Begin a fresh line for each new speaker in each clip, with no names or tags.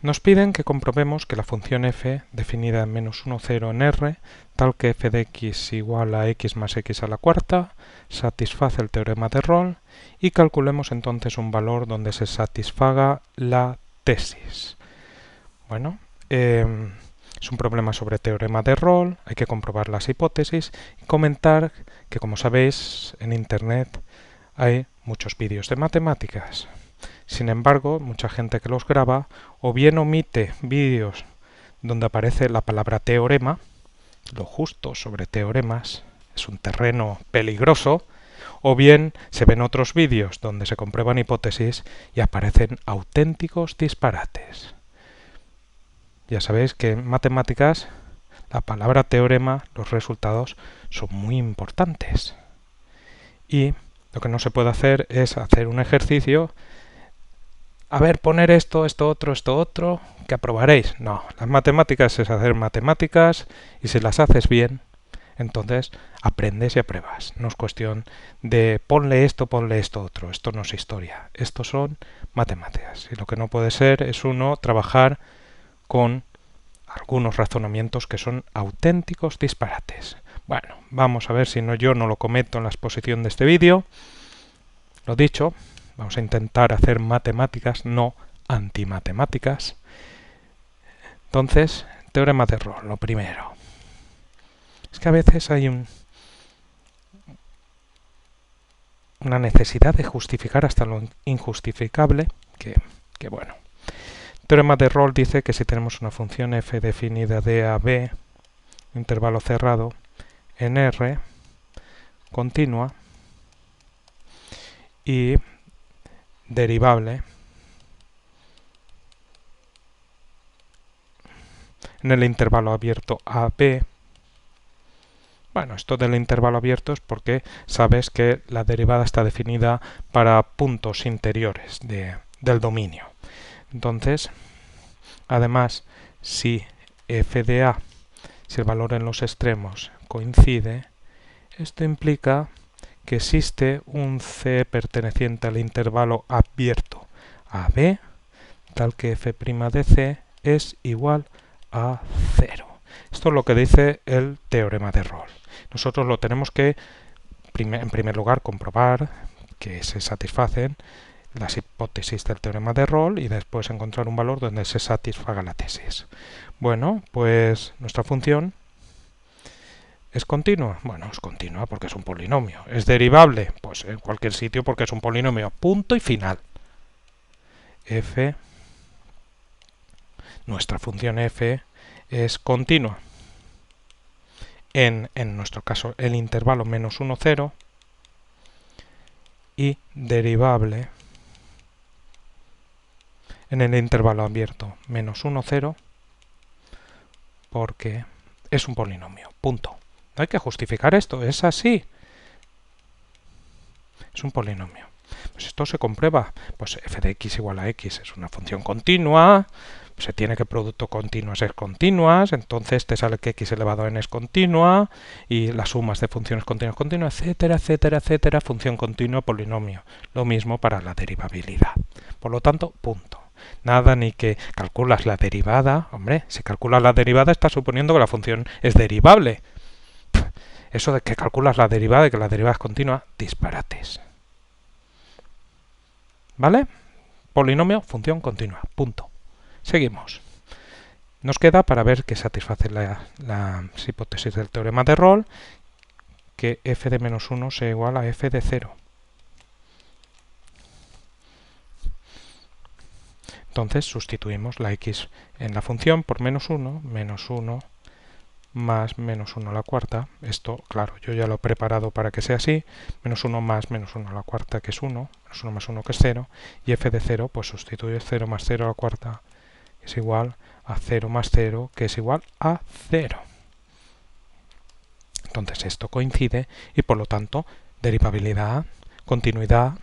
Nos piden que comprobemos que la función f definida en -1, 0 en R, tal que f de x igual a x más x a la cuarta, satisface el teorema de Rolle y calculemos entonces un valor donde se satisfaga la tesis. Bueno, es un problema sobre teorema de Rolle, hay que comprobar las hipótesis y comentar que, como sabéis, en Internet hay muchos vídeos de matemáticas. Sin embargo, mucha gente que los graba o bien omite vídeos donde aparece la palabra teorema, lo justo sobre teoremas, es un terreno peligroso, o bien se ven otros vídeos donde se comprueban hipótesis y aparecen auténticos disparates. Ya sabéis que en matemáticas la palabra teorema, los resultados son muy importantes. Y lo que no se puede hacer es hacer un ejercicio, a ver, poner esto otro, que aprobaréis. No, las matemáticas es hacer matemáticas y si las haces bien, entonces aprendes y apruebas. No es cuestión de ponle esto otro. Esto no es historia. Esto son matemáticas. Y lo que no puede ser es uno trabajar con algunos razonamientos que son auténticos disparates. Bueno, vamos a ver si yo no lo cometo en la exposición de este vídeo. Lo dicho, vamos a intentar hacer matemáticas, no antimatemáticas. Entonces, teorema de Rolle, lo primero. Es que a veces hay una necesidad de justificar hasta lo injustificable, que bueno. Teorema de Rolle dice que si tenemos una función f definida de a b, intervalo cerrado, en R, continua y derivable en el intervalo abierto AB. Bueno, esto del intervalo abierto es porque sabes que la derivada está definida para puntos interiores del dominio. Entonces, además, si f de a, si el valor en los extremos coincide, esto implica que existe un c perteneciente al intervalo abierto AB, tal que f' de c es igual a 0. Esto es lo que dice el teorema de Rolle. Nosotros lo tenemos que, en primer lugar, comprobar que se satisfacen las hipótesis del teorema de Rolle y después encontrar un valor donde se satisfaga la tesis. Bueno, pues nuestra función ¿es continua? Bueno, es continua porque es un polinomio. ¿Es derivable? Pues en cualquier sitio porque es un polinomio. Punto y final. F, nuestra función f es continua. En nuestro caso, el intervalo -1, 0 y derivable en el intervalo abierto -1, 0 porque es un polinomio. Punto. No hay que justificar esto, es así. Es un polinomio. Pues esto se comprueba. Pues f de x igual a x es una función continua. Se tiene que producto continuas es continuas. Entonces te sale que x elevado a n es continua. Y las sumas de funciones continuas, etcétera, etcétera, etcétera. Función continua, polinomio. Lo mismo para la derivabilidad. Por lo tanto, punto. Nada ni que calculas la derivada. Hombre, si calculas la derivada estás suponiendo que la función es derivable. Eso de que calculas la derivada y que la derivada es continua, disparates. ¿Vale? Polinomio, función continua. Punto. Seguimos. Nos queda para ver que satisface las hipótesis del teorema de Rolle que f de -1 sea igual a f de 0. Entonces sustituimos la x en la función por -1 más -1 a la cuarta. Esto, claro, yo ya lo he preparado para que sea así. -1 más -1 a la cuarta, que es 1. -1 más 1, que es 0. Y f de 0, pues sustituye 0 más 0 a la cuarta, que es igual a 0 más 0, que es igual a 0. Entonces esto coincide y por lo tanto derivabilidad, continuidad,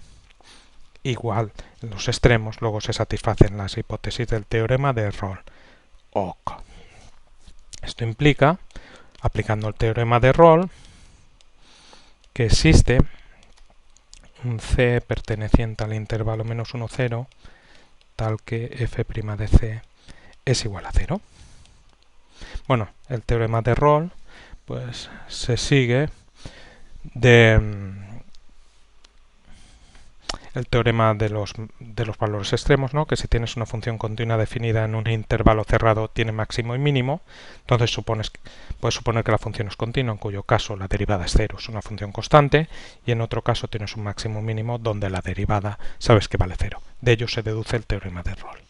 igual en los extremos, luego se satisfacen las hipótesis del teorema de Rolle. OK. Esto implica, aplicando el teorema de Rolle, que existe un c perteneciente al intervalo -1, 0, tal que f' de c es igual a 0. Bueno, el teorema de Rolle pues se sigue de el teorema de los valores extremos, ¿no? Que si tienes una función continua definida en un intervalo cerrado tiene máximo y mínimo, entonces puedes suponer que la función es continua, en cuyo caso la derivada es 0, es una función constante, y en otro caso tienes un máximo y mínimo donde la derivada sabes que vale 0. De ello se deduce el teorema de Rolle.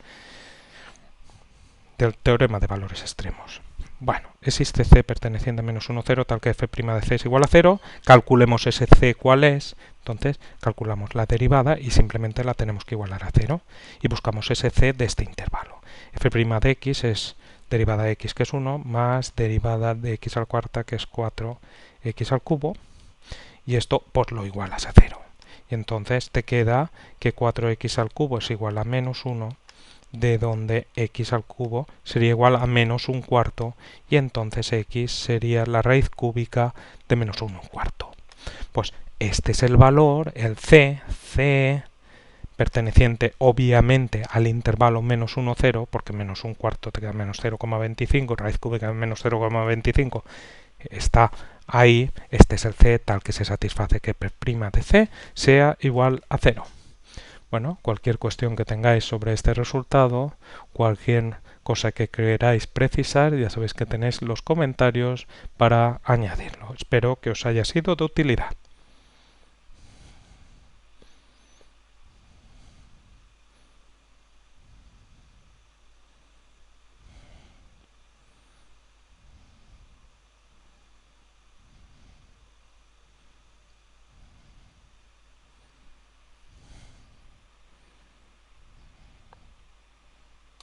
Del teorema de valores extremos. Bueno, existe c perteneciente a menos 1, 0, tal que f' de c es igual a 0. Calculemos ese c cuál es. Entonces, calculamos la derivada y simplemente la tenemos que igualar a 0. Y buscamos ese c de este intervalo. f' de x es derivada de x, que es 1, más derivada de x al cuarta, que es 4x al cubo. Y esto, pues lo igualas a 0. Y entonces te queda que 4x al cubo es igual a menos 1, de donde x al cubo sería igual a menos un cuarto, y entonces x sería la raíz cúbica de menos 1 un cuarto. Pues este es el valor, el c, perteneciente obviamente al intervalo menos 1, 0, porque menos un cuarto te queda menos 0,25, raíz cúbica de menos 0,25 está ahí. Este es el c tal que se satisface que p' de c sea igual a 0. Bueno, cualquier cuestión que tengáis sobre este resultado, cualquier cosa que queráis precisar, ya sabéis que tenéis los comentarios para añadirlo. Espero que os haya sido de utilidad.